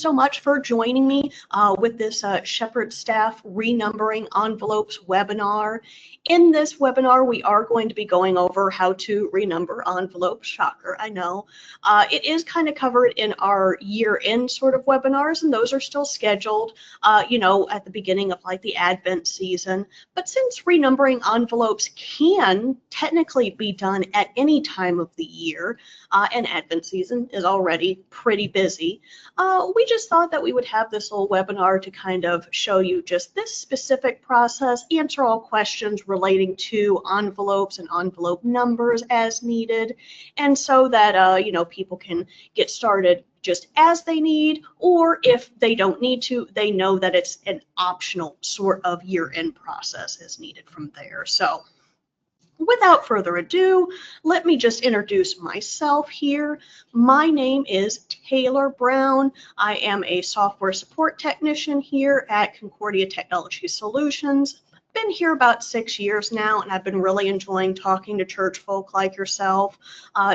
so much for joining me with this Shepherd Staff Renumbering Envelopes webinar. In this webinar, we are going to be going over how to renumber envelopes. Shocker, I know. It is kind of covered in our year-end sort of webinars, and those are still scheduled, you know, at the beginning of like the Advent season. But since renumbering envelopes can technically be done at any time of the year, and Advent season is already pretty busy, we just thought that we would have this little webinar to kind of show you just this specific process, answer all questions relating to envelopes and envelope numbers as needed, and so that you know, people can get started just as they need, or if they don't need to, they know that it's an optional sort of year-end process as needed from there. So without further ado, let me just introduce myself here. My name is Taylor Brown. I am a software support technician here at Concordia Technology Solutions. Been here about 6 years now, and I've been really enjoying talking to church folk like yourself,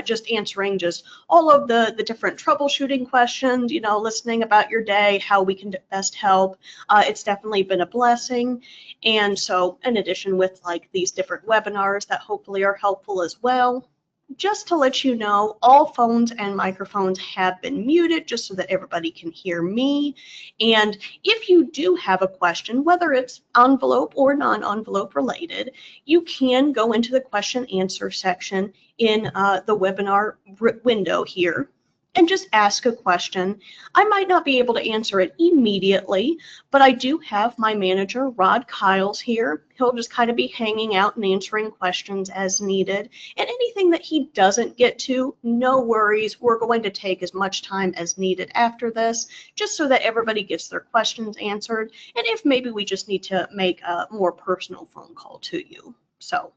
just answering just all of the different troubleshooting questions, you know, listening about your day, how we can best help. It's definitely been a blessing. And so in addition with like these different webinars that hopefully are helpful as well, just to let you know, all phones and microphones have been muted just so that everybody can hear me. And if you do have a question, whether it's envelope or non-envelope related, you can go into the question answer section in the webinar window here and just ask a question. I might not be able to answer it immediately, but I do have my manager, Rod Kiles, here. He'll just kind of be hanging out and answering questions as needed. And anything that he doesn't get to, no worries. We're going to take as much time as needed after this, just so that everybody gets their questions answered. And if maybe we just need to make a more personal phone call to you. So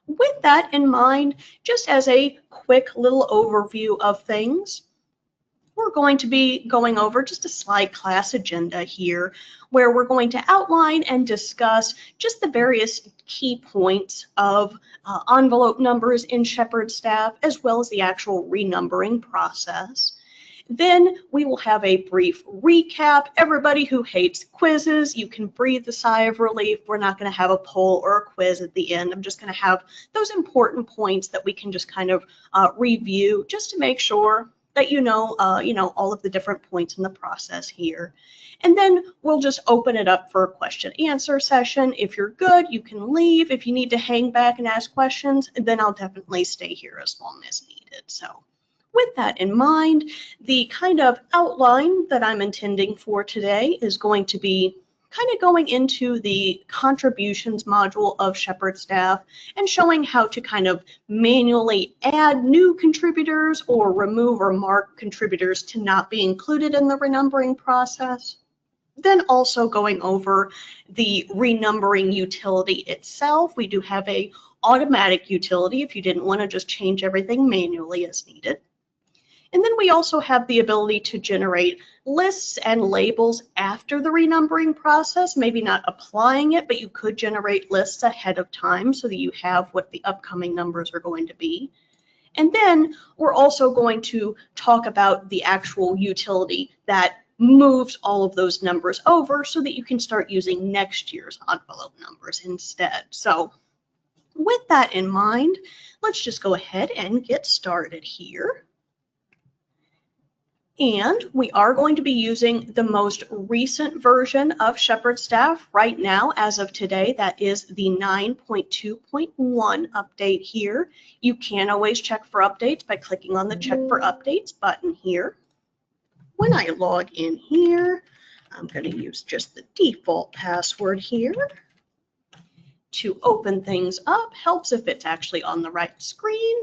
with that in mind, just as a quick little overview of things, we're going to be going over just a slide class agenda here, where we're going to outline and discuss just the various key points of envelope numbers in Shepherd Staff, as well as the actual renumbering process. Then we will have a brief recap. Everybody who hates quizzes, you can breathe a sigh of relief. We're not going to have a poll or a quiz at the end. I'm just going to have those important points that we can just kind of review, just to make sure that you know all of the different points in the process here. And then we'll just open it up for a question answer session. If you're good, you can leave. If you need to hang back and ask questions, then I'll definitely stay here as long as needed. So with that in mind, the kind of outline that I'm intending for today is going to be kind of going into the contributions module of Shepherd Staff and showing how to kind of manually add new contributors or remove or mark contributors to not be included in the renumbering process. Then also going over the renumbering utility itself. We do have a automatic utility if you didn't want to just change everything manually as needed. And then we also have the ability to generate lists and labels after the renumbering process, maybe not applying it, but you could generate lists ahead of time so that you have what the upcoming numbers are going to be. And then we're also going to talk about the actual utility that moves all of those numbers over so that you can start using next year's envelope numbers instead. So with that in mind, let's just go ahead and get started here. And we are going to be using the most recent version of Shepherd Staff right now as of today. That is the 9.2.1 update here. You can always check for updates by clicking on the Check for Updates button here. When I log in here, I'm going to use just the default password here to open things up. Helps if it's actually on the right screen.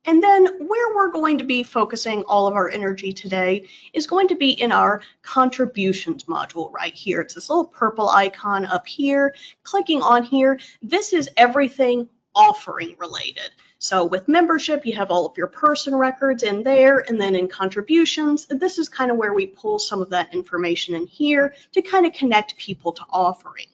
And then where we're going to be focusing all of our energy today is going to be in our contributions module right here. It's this little purple icon up here. Clicking on here, this is everything offering related. So with membership, you have all of your person records in there, and then in contributions, this is kind of where we pull some of that information in here to kind of connect people to offerings.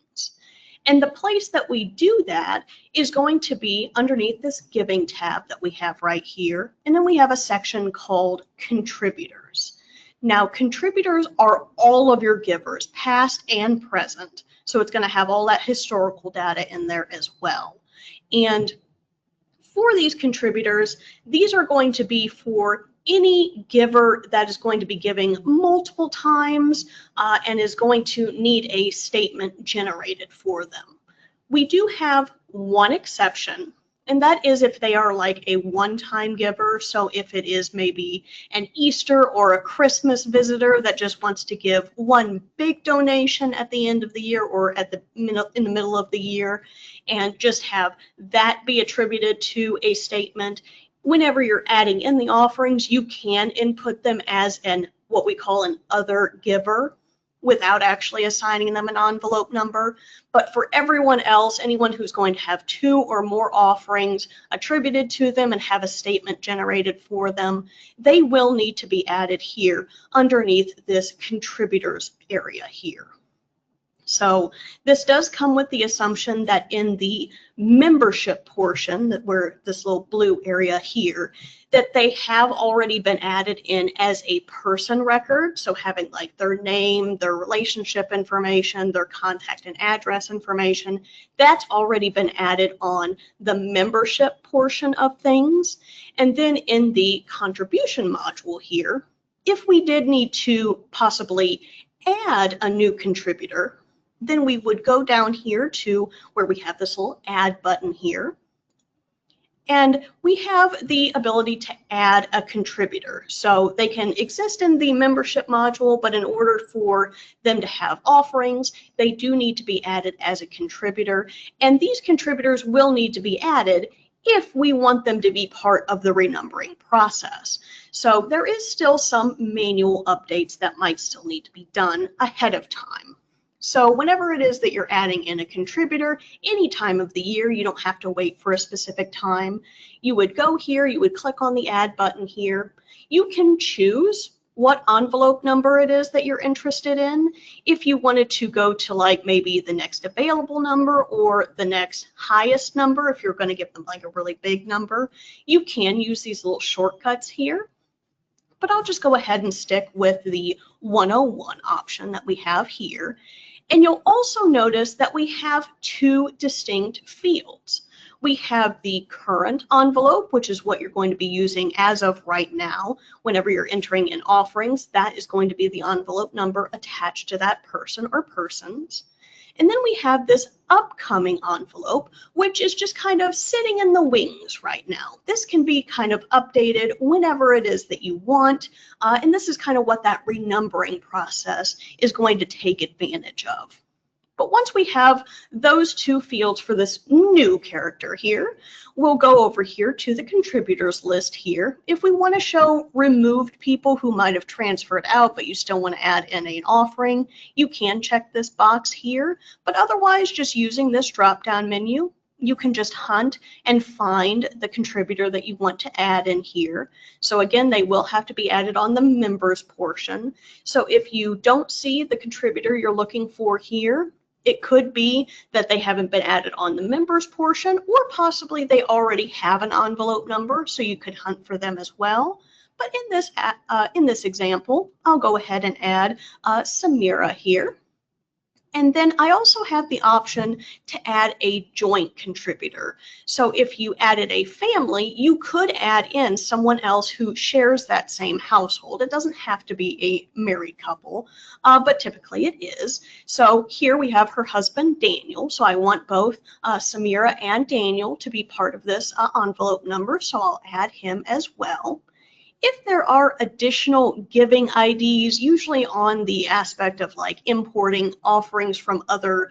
And the place that we do that is going to be underneath this giving tab that we have right here. And then we have a section called contributors. Now, contributors are all of your givers, past and present. So it's going to have all that historical data in there as well. And for these contributors, these are going to be for any giver that is going to be giving multiple times and is going to need a statement generated for them. We do have one exception, and that is if they are like a one-time giver. So if it is maybe an Easter or a Christmas visitor that just wants to give one big donation at the end of the year or in the middle of the year, and just have that be attributed to a statement. Whenever you're adding in the offerings, you can input them as what we call an other giver without actually assigning them an envelope number. But for everyone else, anyone who's going to have 2 or more offerings attributed to them and have a statement generated for them, they will need to be added here underneath this contributors area here. So this does come with the assumption that in the membership portion, that where this little blue area here, that they have already been added in as a person record. So having like their name, their relationship information, their contact and address information, that's already been added on the membership portion of things. And then in the contribution module here, if we did need to possibly add a new contributor, then we would go down here to where we have this little add button here. And we have the ability to add a contributor. So they can exist in the membership module, but in order for them to have offerings, they do need to be added as a contributor. And these contributors will need to be added if we want them to be part of the renumbering process. So there is still some manual updates that might still need to be done ahead of time. So whenever it is that you're adding in a contributor, any time of the year, you don't have to wait for a specific time. You would go here, you would click on the add button here. You can choose what envelope number it is that you're interested in. If you wanted to go to like maybe the next available number or the next highest number, if you're going to give them like a really big number, you can use these little shortcuts here. But I'll just go ahead and stick with the 101 option that we have here. And you'll also notice that we have 2 distinct fields. We have the current envelope, which is what you're going to be using as of right now. Whenever you're entering in offerings, that is going to be the envelope number attached to that person or persons. And then we have this upcoming envelope, which is just kind of sitting in the wings right now. This can be kind of updated whenever it is that you want. And this is kind of what that renumbering process is going to take advantage of. But once we have those 2 fields for this new character here, we'll go over here to the contributors list here. If we want to show removed people who might have transferred out, but you still want to add in an offering, you can check this box here. But otherwise, just using this drop-down menu, you can just hunt and find the contributor that you want to add in here. So again, they will have to be added on the members portion. So if you don't see the contributor you're looking for here, it could be that they haven't been added on the members portion, or possibly they already have an envelope number, so you could hunt for them as well. But in this example, I'll go ahead and add Samira here. And then I also have the option to add a joint contributor. So if you added a family, you could add in someone else who shares that same household. It doesn't have to be a married couple, but typically it is. So here we have her husband, Daniel. So I want both Samira and Daniel to be part of this envelope number, so I'll add him as well. If there are additional giving IDs, usually on the aspect of like importing offerings from other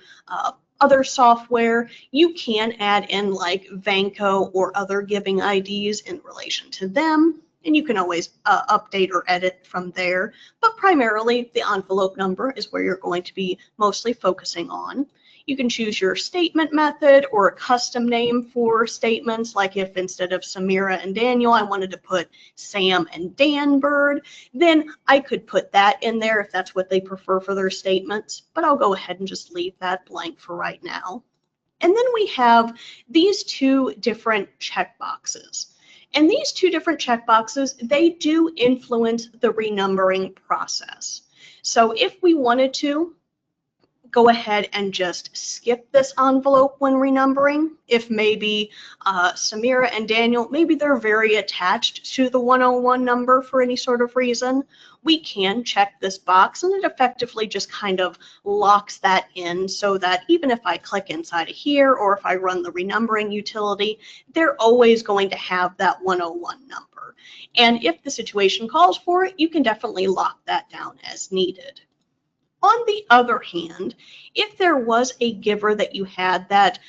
software, you can add in like Vanco or other giving IDs in relation to them, and you can always update or edit from there. But primarily, the envelope number is where you're going to be mostly focusing on. You can choose your statement method or a custom name for statements, like if instead of Samira and Daniel, I wanted to put Sam and Dan Bird, then I could put that in there if that's what they prefer for their statements, but I'll go ahead and just leave that blank for right now. And then we have these 2 different checkboxes. And these two different checkboxes, they do influence the renumbering process. So if we wanted to go ahead and just skip this envelope when renumbering, if maybe Samira and Daniel, maybe they're very attached to the 101 number for any sort of reason, we can check this box and it effectively just kind of locks that in so that even if I click inside of here or if I run the renumbering utility, they're always going to have that 101 number. And if the situation calls for it, you can definitely lock that down as needed. On the other hand, if there was a giver that you had that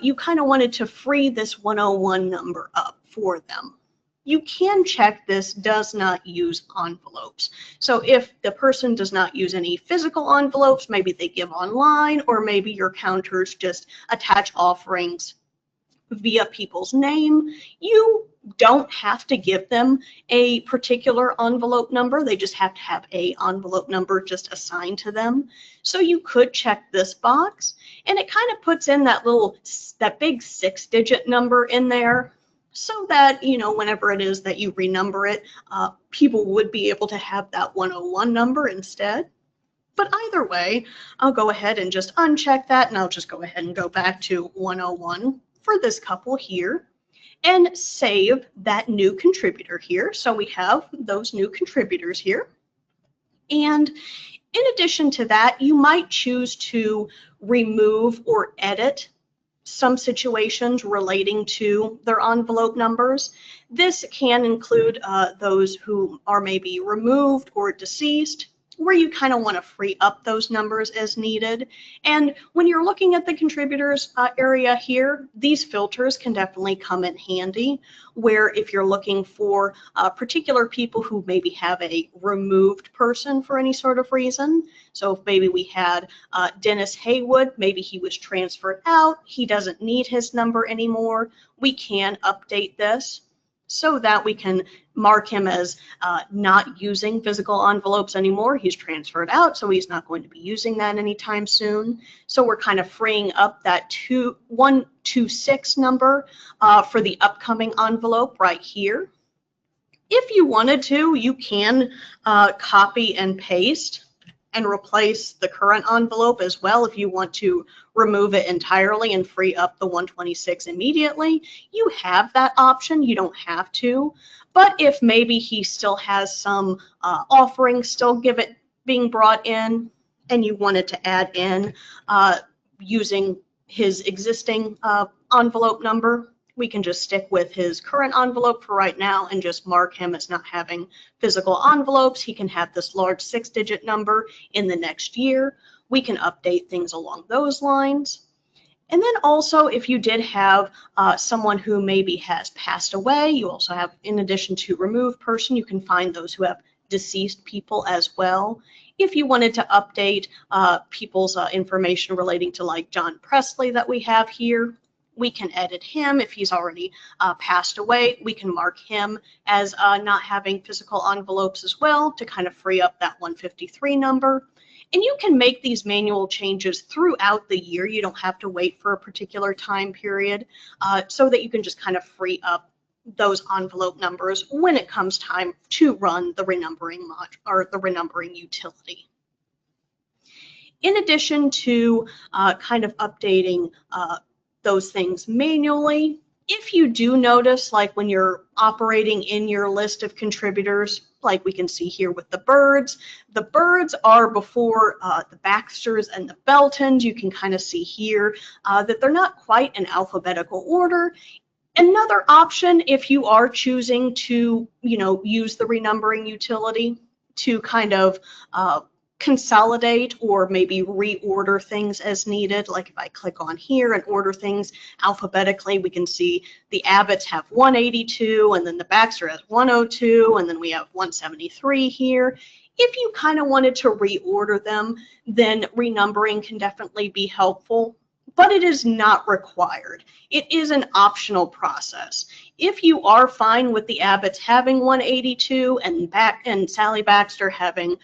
you kind of wanted to free this 101 number up for them, you can check this does not use envelopes. So if the person does not use any physical envelopes, maybe they give online, or maybe your counters just attach offerings via people's name, you don't have to give them a particular envelope number. They just have to have a envelope number just assigned to them. So you could check this box, and it kind of puts in that big 6-digit number in there so that, you know, whenever it is that you renumber it, people would be able to have that 101 number instead. But either way, I'll go ahead and just uncheck that, and I'll just go ahead and go back to 101 for this couple here and save that new contributor here. So we have those new contributors here. And in addition to that, you might choose to remove or edit some situations relating to their envelope numbers. This can include those who are maybe removed or deceased, where you kind of want to free up those numbers as needed. And when you're looking at the contributors area here, these filters can definitely come in handy, where if you're looking for particular people who maybe have a removed person for any sort of reason. So if maybe we had Dennis Haywood, maybe he was transferred out, he doesn't need his number anymore, we can update this so that we can mark him as not using physical envelopes anymore. He's transferred out, so he's not going to be using that anytime soon. So we're kind of freeing up that 126 number for the upcoming envelope right here. If you wanted to, you can copy and paste and replace the current envelope as well. If you want to remove it entirely and free up the 126 immediately, you have that option. You don't have to. But if maybe he still has some offerings still being brought in, and you wanted to add in using his existing envelope number, we can just stick with his current envelope for right now and just mark him as not having physical envelopes. He can have this large 6-digit number in the next year. We can update things along those lines. And then also, if you did have someone who maybe has passed away, you also have, in addition to remove person, you can find those who have deceased people as well. If you wanted to update people's information relating to like John Presley that we have here, we can edit him. If he's already passed away, we can mark him as not having physical envelopes as well to kind of free up that 153 number. And you can make these manual changes throughout the year. You don't have to wait for a particular time period so that you can just kind of free up those envelope numbers when it comes time to run the renumbering or the renumbering utility. In addition to kind of updating those things manually, if you do notice, like when you're operating in your list of contributors, like we can see here with the birds are before the Baxters and the Beltons. You can kind of see here that they're not quite in alphabetical order. Another option, if you are choosing to, use the renumbering utility to kind of consolidate or maybe reorder things as needed. Like if I click on here and order things alphabetically, we can see the Abbotts have 182, and then the Baxter has 102, and then we have 173 here. If you kind of wanted to reorder them, then renumbering can definitely be helpful. but it is not required. It is an optional process. If you are fine with the Abbotts having 182 and Sally Baxter having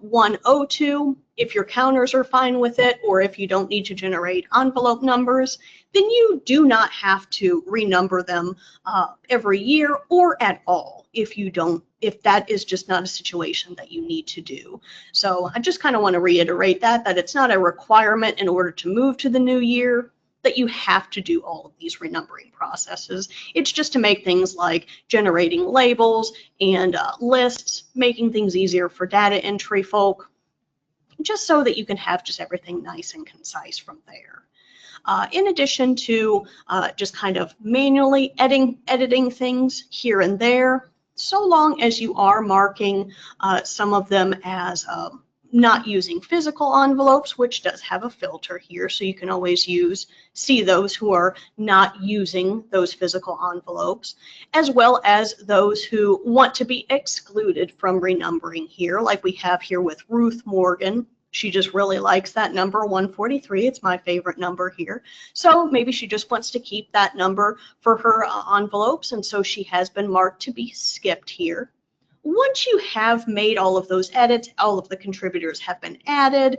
102, if your counters are fine with it, or if you don't need to generate envelope numbers, then you do not have to renumber them every year or at all if that is just not a situation that you need to do. So I just kind of want to reiterate that it's not a requirement in order to move to the new year that you have to do all of these renumbering processes. It's just to make things like generating labels and lists, making things easier for data entry folk, just so that you can have just everything nice and concise from there. In addition to just kind of manually editing things here and there, so long as you are marking some of them as not using physical envelopes, which does have a filter here, so you can always see those who are not using those physical envelopes, as well as those who want to be excluded from renumbering here, like we have here with Ruth Morgan. She just really likes that number 143. It's my favorite number here. So maybe she just wants to keep that number for her envelopes, and so she has been marked to be skipped here. Once you have made all of those edits, all of the contributors have been added,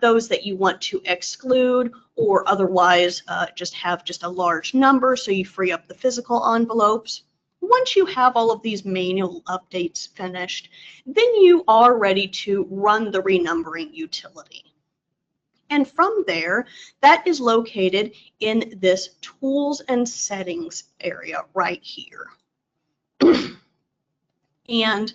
those that you want to exclude or otherwise just have just a large number so you free up the physical envelopes. Once you have all of these manual updates finished, then you are ready to run the renumbering utility. And from there, that is located in this Tools and Settings area right here. And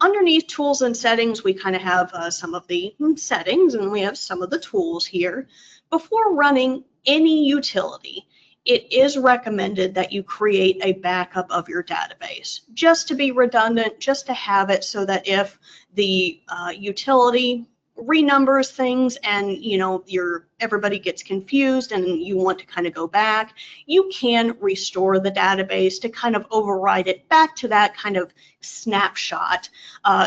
underneath Tools and Settings, we kind of have some of the settings, and we have some of the tools here. Before running any utility, it is recommended that you create a backup of your database, just to be redundant, just to have it so that if the utility renumbers things and everybody gets confused and you want to kind of go back, you can restore the database to kind of override it back to that kind of snapshot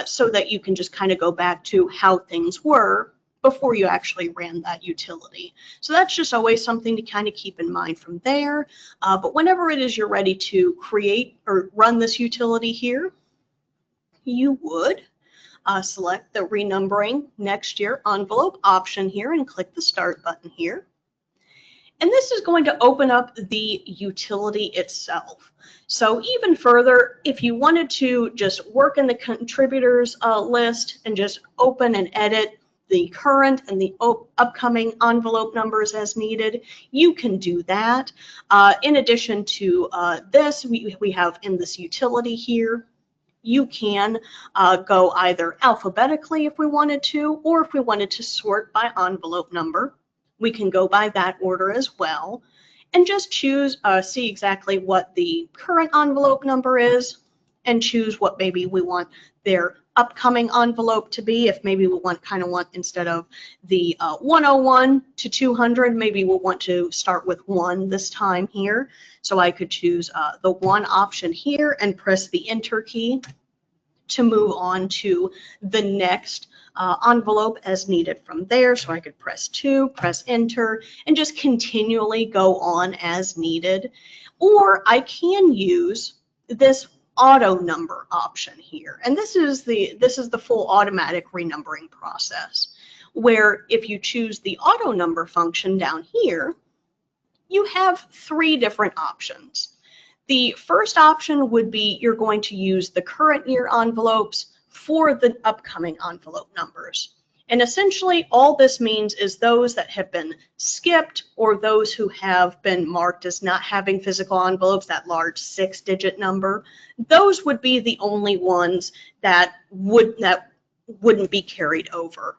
so that you can just kind of go back to how things were before you actually ran that utility. So that's just always something to kind of keep in mind from there. But whenever it is you're ready to create or run this utility here, you would select the Renumbering Next Year Envelope option here and click the Start button here. And this is going to open up the utility itself. So even further, if you wanted to just work in the contributors list and just open and edit the current and the upcoming envelope numbers as needed, you can do that. In addition to this, we have in this utility here, you can go either alphabetically if we wanted to, or if we wanted to sort by envelope number, we can go by that order as well, and just choose, see exactly what the current envelope number is, and choose what maybe we want their upcoming envelope to be. If maybe we kind of want instead of the 101 to 200, maybe we'll want to start with 1 this time here. So I could choose the 1 option here and press the Enter key to move on to the next envelope as needed from there. So I could press 2, press Enter, and just continually go on as needed. Or I can use this auto number option here, and this is the full automatic renumbering process, where if you choose the auto number function down here, you have 3 different options. The first option would be you're going to use the current year envelopes for the upcoming envelope numbers. And essentially all this means is those that have been skipped or those who have been marked as not having physical envelopes, that large 6-digit number, those would be the only ones that wouldn't be carried over.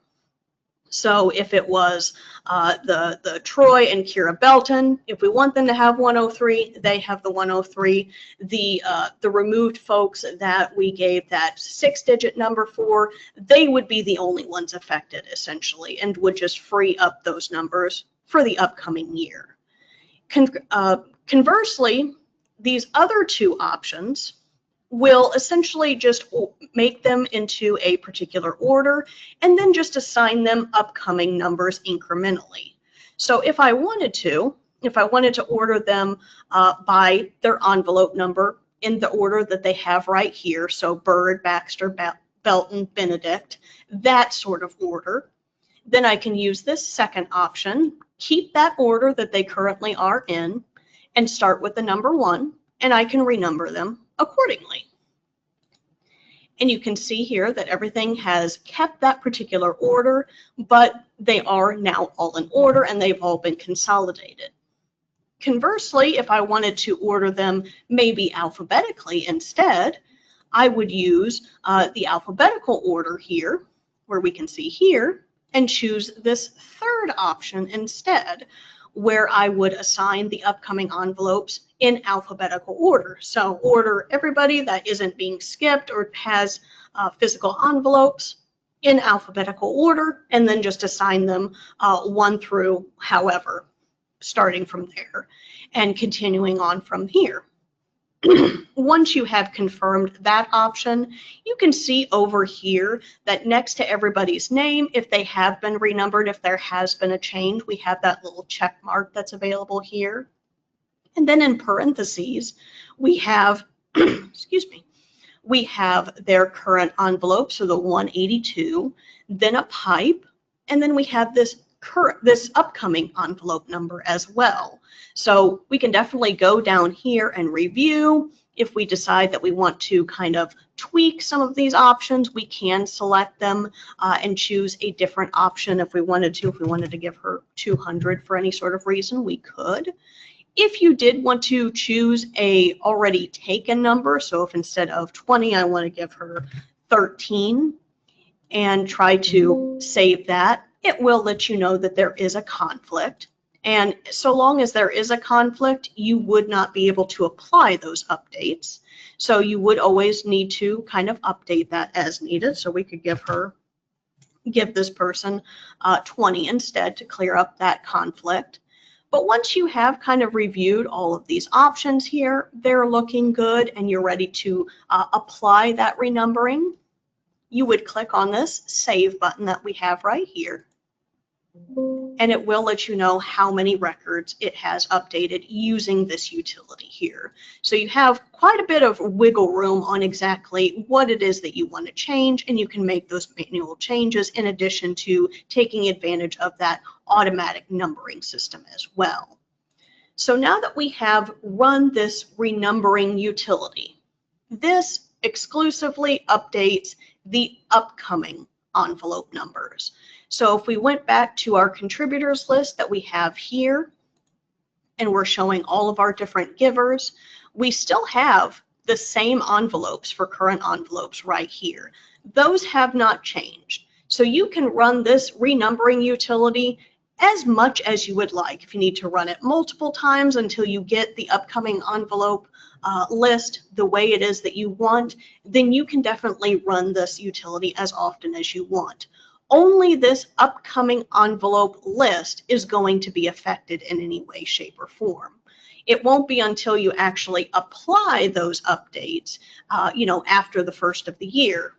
So if it was the Troy and Kira Belton, if we want them to have 103, they have the 103. The removed folks that we gave that 6-digit number for, they would be the only ones affected essentially, and would just free up those numbers for the upcoming year. Conversely, these other 2 options will essentially just make them into a particular order and then just assign them upcoming numbers incrementally. So if I wanted to order them by their envelope number in the order that they have right here, so Bird, Baxter, Belton, Benedict, that sort of order, then I can use this second option, keep that order that they currently are in, and start with the number 1, and I can renumber them accordingly. And you can see here that everything has kept that particular order, but they are now all in order and they've all been consolidated. Conversely, if I wanted to order them maybe alphabetically instead, I would use the alphabetical order here, where we can see here, and choose this third option instead, where I would assign the upcoming envelopes in alphabetical order. So order everybody that isn't being skipped or has physical envelopes in alphabetical order, and then just assign them 1 through however, starting from there and continuing on from here. Once you have confirmed that option, you can see over here that next to everybody's name, if they have been renumbered, if there has been a change, we have that little check mark that's available here. And then in parentheses, we have, excuse me, we have their current envelope, so the 182, then a pipe, and then we have this upcoming envelope number as well. So we can definitely go down here and review. If we decide that we want to kind of tweak some of these options, we can select them and choose a different option if we wanted to. If we wanted to give her 200 for any sort of reason, we could. If you did want to choose a already taken number, so if instead of 20, I want to give her 13 and try to save that, it will let you know that there is a conflict. And so long as there is a conflict, you would not be able to apply those updates. So you would always need to kind of update that as needed. So we could give this person 20 instead to clear up that conflict. But once you have kind of reviewed all of these options here, they're looking good and you're ready to apply that renumbering, you would click on this Save button that we have right here. And it will let you know how many records it has updated using this utility here. So you have quite a bit of wiggle room on exactly what it is that you want to change, and you can make those manual changes in addition to taking advantage of that automatic numbering system as well. So now that we have run this renumbering utility, this exclusively updates the upcoming envelope numbers. So if we went back to our contributors list that we have here, and we're showing all of our different givers, we still have the same envelopes for current envelopes right here. Those have not changed. So you can run this renumbering utility as much as you would like. If you need to run it multiple times until you get the upcoming envelope list the way it is that you want, then you can definitely run this utility as often as you want. Only this upcoming envelope list is going to be affected in any way, shape, or form. It won't be until you actually apply those updates, after the first of the year,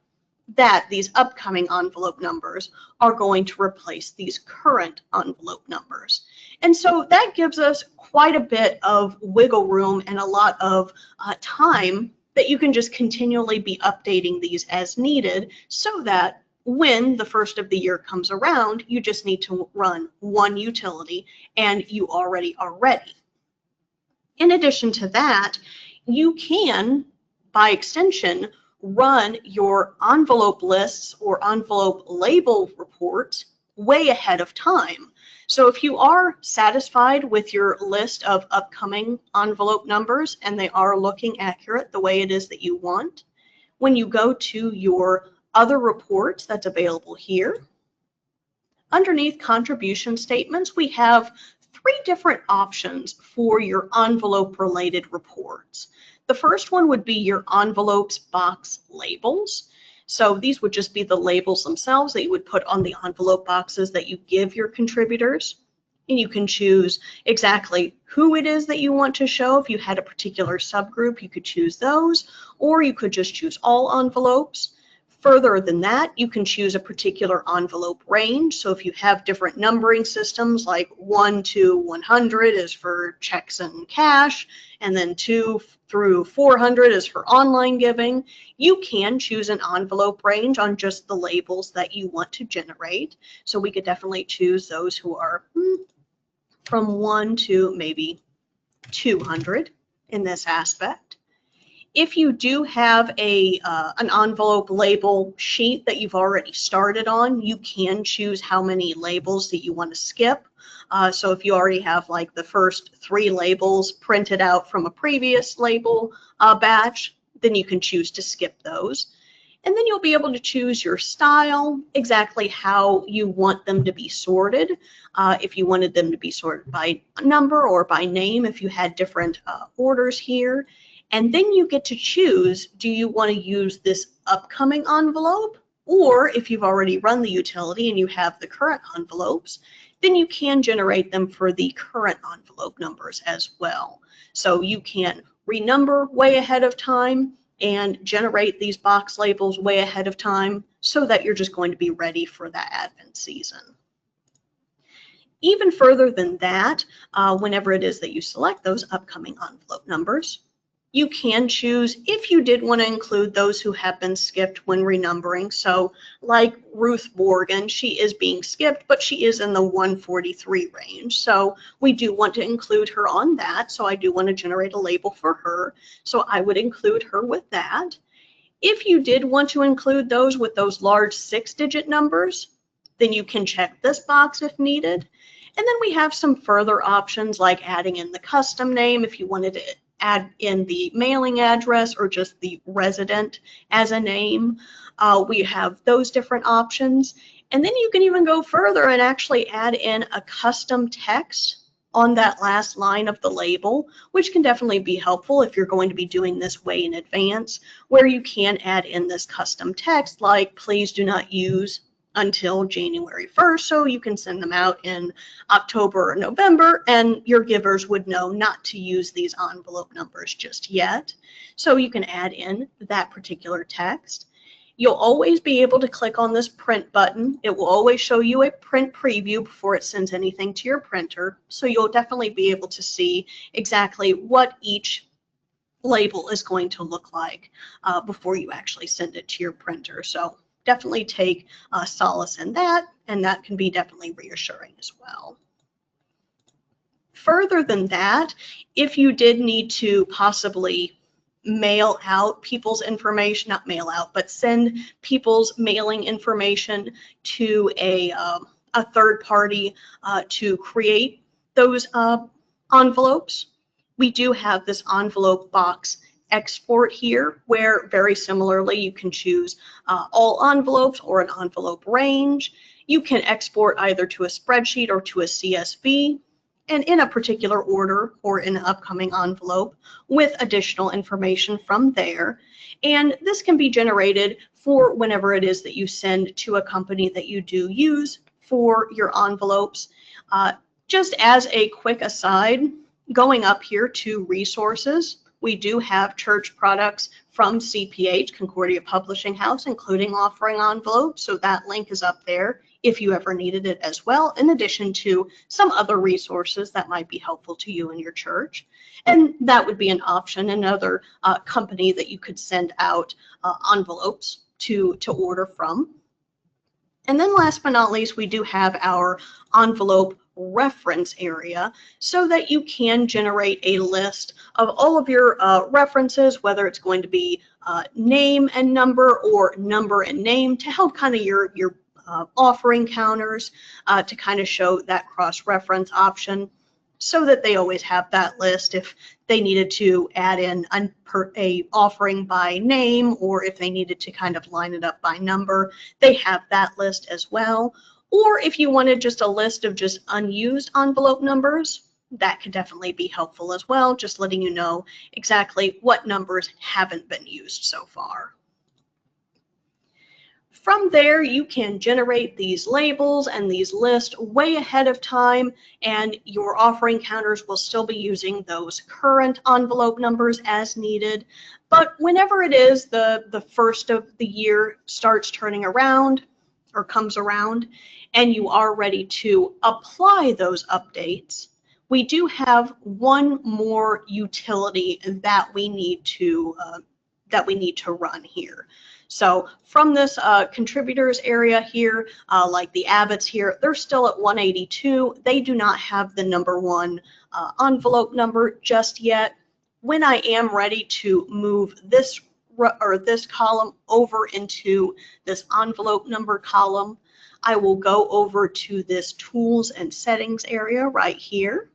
that these upcoming envelope numbers are going to replace these current envelope numbers. And so that gives us quite a bit of wiggle room and a lot of time that you can just continually be updating these as needed, so that when the first of the year comes around, you just need to run one utility and you already are ready. In addition to that, you can, by extension, run your envelope lists or envelope label reports way ahead of time. So if you are satisfied with your list of upcoming envelope numbers and they are looking accurate the way it is that you want, when you go to your other reports that's available here, underneath contribution statements, we have 3 different options for your envelope related reports. The first one would be your envelopes box labels. So these would just be the labels themselves that you would put on the envelope boxes that you give your contributors. And you can choose exactly who it is that you want to show. If you had a particular subgroup, you could choose those, or you could just choose all envelopes. Further than that, you can choose a particular envelope range. So if you have different numbering systems, like 1 to 100 is for checks and cash, and then 2 through 400 is for online giving, you can choose an envelope range on just the labels that you want to generate. So we could definitely choose those who are from 1 to maybe 200 in this aspect. If you do have an envelope label sheet that you've already started on, you can choose how many labels that you want to skip. So if you already have like the first 3 labels printed out from a previous label batch, then you can choose to skip those. And then you'll be able to choose your style, exactly how you want them to be sorted. If you wanted them to be sorted by number or by name, if you had different orders here. And then you get to choose, do you want to use this upcoming envelope? Or if you've already run the utility and you have the current envelopes, then you can generate them for the current envelope numbers as well. So you can renumber way ahead of time and generate these box labels way ahead of time so that you're just going to be ready for that Advent season. Even further than that, whenever it is that you select those upcoming envelope numbers, you can choose if you did want to include those who have been skipped when renumbering. So like Ruth Morgan, she is being skipped, but she is in the 143 range. So we do want to include her on that. So I do want to generate a label for her. So I would include her with that. If you did want to include those with those large 6-digit numbers, then you can check this box if needed. And then we have some further options like adding in the custom name if you wanted to add in the mailing address or just the resident as a name. We have those different options. And then you can even go further and actually add in a custom text on that last line of the label, which can definitely be helpful if you're going to be doing this way in advance, where you can add in this custom text like, please do not use until January 1st, so you can send them out in October or November, and your givers would know not to use these envelope numbers just yet. So you can add in that particular text. You'll always be able to click on this print button. It will always show you a print preview before it sends anything to your printer, so you'll definitely be able to see exactly what each label is going to look like before you actually send it to your printer. So definitely take solace in that, and that can be definitely reassuring as well. Further than that, if you did need to possibly mail out people's information, not mail out, but send people's mailing information to a third party to create those envelopes, we do have this envelope box export here, where very similarly you can choose all envelopes or an envelope range. You can export either to a spreadsheet or to a CSV, and in a particular order or in an upcoming envelope with additional information from there. And this can be generated for whenever it is that you send to a company that you do use for your envelopes. Just as a quick aside, going up here to resources, we do have church products from CPH, Concordia Publishing House, including offering envelopes, so that link is up there if you ever needed it as well, in addition to some other resources that might be helpful to you and your church. And that would be an option, another company that you could send out envelopes to order from. And then last but not least, we do have our envelope reference area so that you can generate a list of all of your references, whether it's going to be name and number or number and name, to help kind of your offering counters to kind of show that cross-reference option, so that they always have that list if they needed to add in a offering by name, or if they needed to kind of line it up by number, they have that list as well. Or if you wanted just a list of just unused envelope numbers, that could definitely be helpful as well, just letting you know exactly what numbers haven't been used so far. From there, you can generate these labels and these lists way ahead of time, and your offering counters will still be using those current envelope numbers as needed. But whenever it is the first of the year starts turning around or comes around, and you are ready to apply those updates, we do have one more utility that we need to run here. So from this contributors area here, like the Abbotts here, they're still at 182. They do not have the #1 envelope number just yet. When I am ready to move this column over into this envelope number column, I will go over to this tools and settings area right here.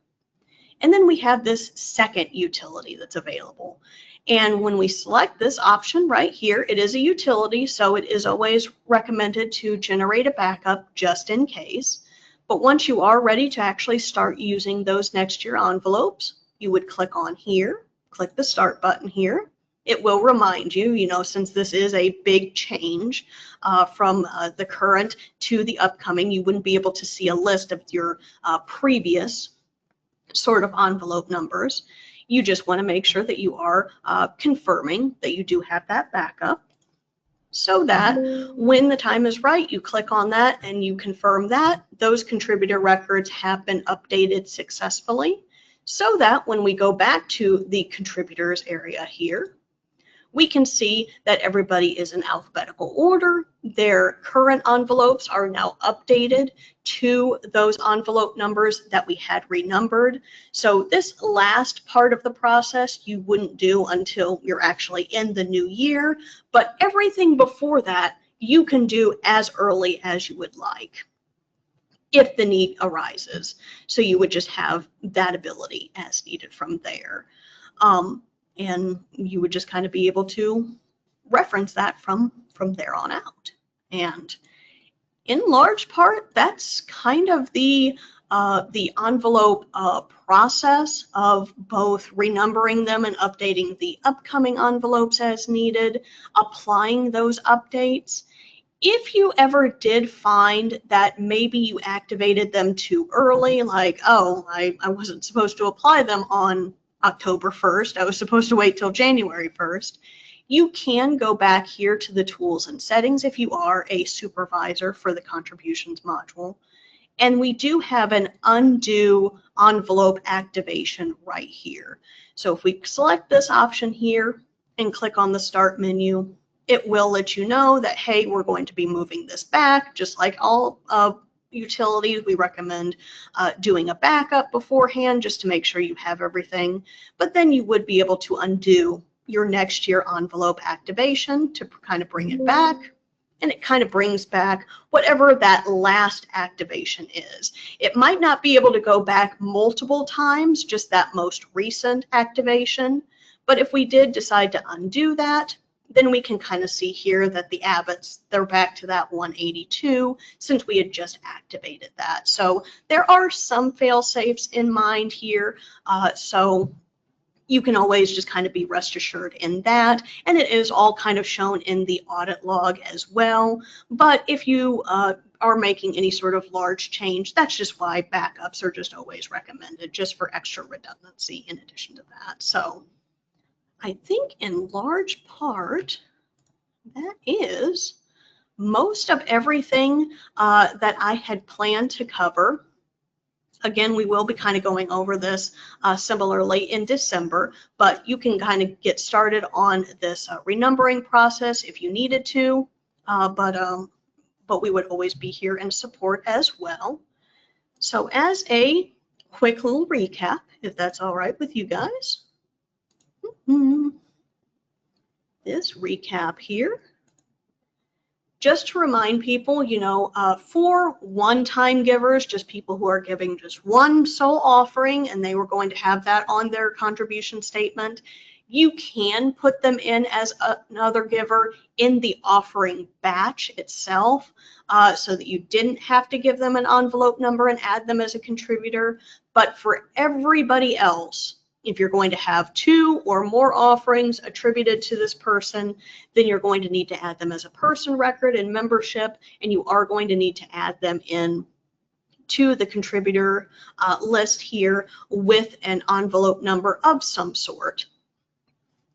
And then we have this second utility that's available. And when we select this option right here, it is a utility, so it is always recommended to generate a backup just in case. But once you are ready to actually start using those next year envelopes, you would click on here, click the start button here. It will remind you, since this is a big change from the current to the upcoming, you wouldn't be able to see a list of your previous sort of envelope numbers. You just want to make sure that you are confirming that you do have that backup, so that when the time is right, you click on that and you confirm that those contributor records have been updated successfully, so that when we go back to the contributors area here, we can see that everybody is in alphabetical order. Their current envelopes are now updated to those envelope numbers that we had renumbered. So this last part of the process you wouldn't do until you're actually in the new year, but everything before that you can do as early as you would like if the need arises. So you would just have that ability as needed from there. And you would just kind of be able to reference that from there on out. And in large part, that's kind of the envelope process of both renumbering them and updating the upcoming envelopes as needed, applying those updates. If you ever did find that maybe you activated them too early, like, oh, I wasn't supposed to apply them on October 1st, I was supposed to wait till January 1st, you can go back here to the tools and settings if you are a supervisor for the contributions module. And we do have an undo envelope activation right here. So if we select this option here and click on the start menu, it will let you know that, hey, we're going to be moving this back. Just like all utilities, we recommend doing a backup beforehand just to make sure you have everything. But then you would be able to undo your next year envelope activation to kind of bring it back. And it kind of brings back whatever that last activation is. It might not be able to go back multiple times, just that most recent activation. But if we did decide to undo that, then we can kind of see here that the Abbotts, they're back to that 182 since we had just activated that. So there are some fail safes in mind here. So you can always just kind of be rest assured in that. And it is all kind of shown in the audit log as well. But if you are making any sort of large change, that's just why backups are just always recommended, just for extra redundancy in addition to that. So I think in large part, that is most of everything that I had planned to cover. Again, we will be kind of going over this similarly in December, but you can kind of get started on this renumbering process if you needed to, but we would always be here in support as well. So as a quick little recap, if that's all right with you guys. This recap here, just to remind people, for one-time givers, just people who are giving just one sole offering and they were going to have that on their contribution statement, you can put them in as another giver in the offering batch itself, so that you didn't have to give them an envelope number and add them as a contributor. But for everybody else, If you're going to have 2 or more offerings attributed to this person, then you're going to need to add them as a person record in membership, and you are going to need to add them in to the contributor list here with an envelope number of some sort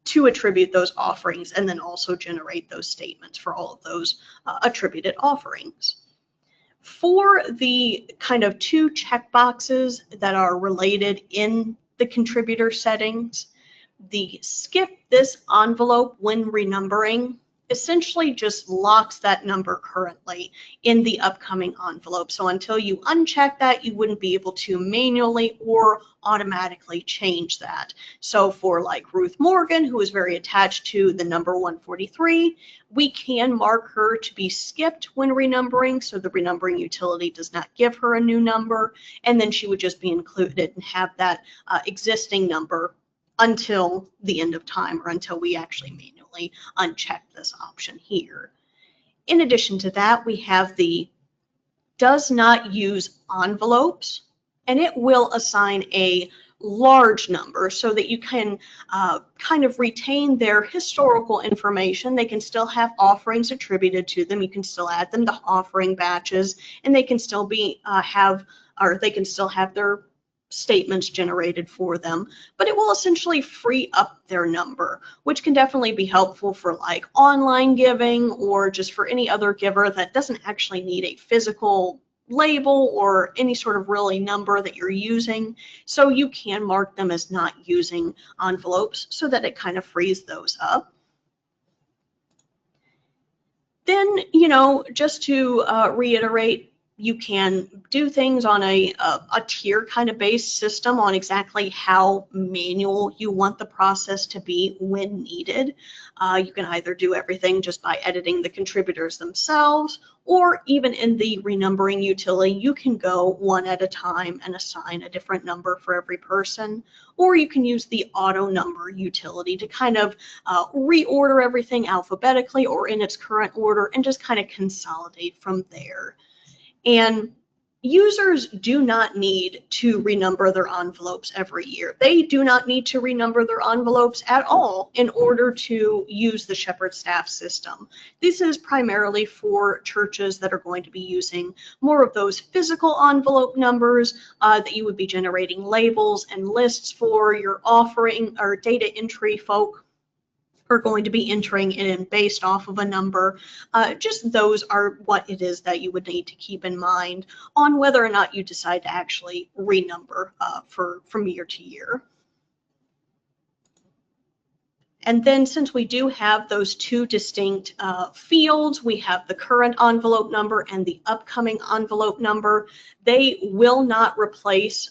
to attribute those offerings, and then also generate those statements for all of those attributed offerings. For the kind of 2 checkboxes that are related in the contributor settings, the skip this envelope when renumbering essentially just locks that number currently in the upcoming envelope. So until you uncheck that, you wouldn't be able to manually or automatically change that. So for like Ruth Morgan, who is very attached to the number 143, we can mark her to be skipped when renumbering, so the renumbering utility does not give her a new number, and then she would just be included and have that existing number until the end of time, or until we actually manually uncheck this option here. In addition to that, we have the does not use envelopes, and it will assign a large number so that you can kind of retain their historical information. They can still have offerings attributed to them. You can still add them to offering batches, and they can still be they can still have their statements generated for them, but it will essentially free up their number, which can definitely be helpful for like online giving, or just for any other giver that doesn't actually need a physical label or any sort of really number that you're using. So you can mark them as not using envelopes so that it kind of frees those up. Then, just to reiterate, you can do things on a tier kind of based system on exactly how manual you want the process to be when needed. You can either do everything just by editing the contributors themselves, or even in the renumbering utility, you can go one at a time and assign a different number for every person. Or you can use the auto number utility to kind of reorder everything alphabetically or in its current order and just kind of consolidate from there. And users do not need to renumber their envelopes every year. They do not need to renumber their envelopes at all in order to use the Shepherd Staff system. This is primarily for churches that are going to be using more of those physical envelope numbers that you would be generating labels and lists for. Your offering or data entry folk are going to be entering in based off of a number. Just those are what it is that you would need to keep in mind on whether or not you decide to actually renumber from year to year. And then since we do have those 2 distinct fields, we have the current envelope number and the upcoming envelope number. They will not replace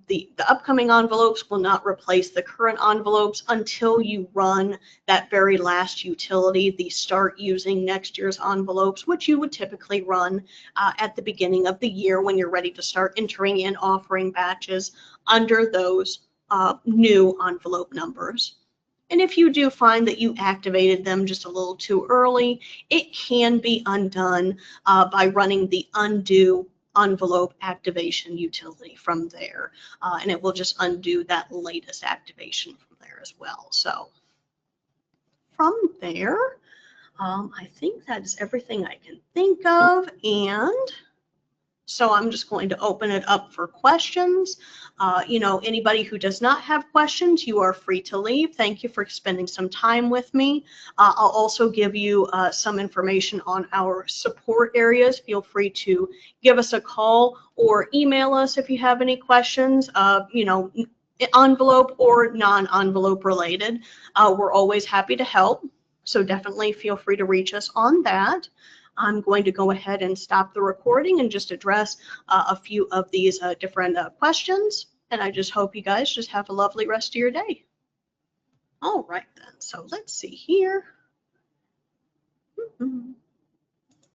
the upcoming envelopes will not replace the current envelopes until you run that very last utility, the start using next year's envelopes, which you would typically run at the beginning of the year when you're ready to start entering in offering batches under those new envelope numbers. And if you do find that you activated them just a little too early, it can be undone by running the undo envelope activation utility from there, and it will just undo that latest activation from there as well. So from there, I think that is everything I can think of, and so I'm just going to open it up for questions. Anybody who does not have questions, you are free to leave. Thank you for spending some time with me. I'll also give you some information on our support areas. Feel free to give us a call or email us if you have any questions, envelope or non-envelope related. We're always happy to help, so definitely feel free to reach us on that. I'm going to go ahead and stop the recording and just address a few of these different questions. And I just hope you guys just have a lovely rest of your day. All right then, so let's see here.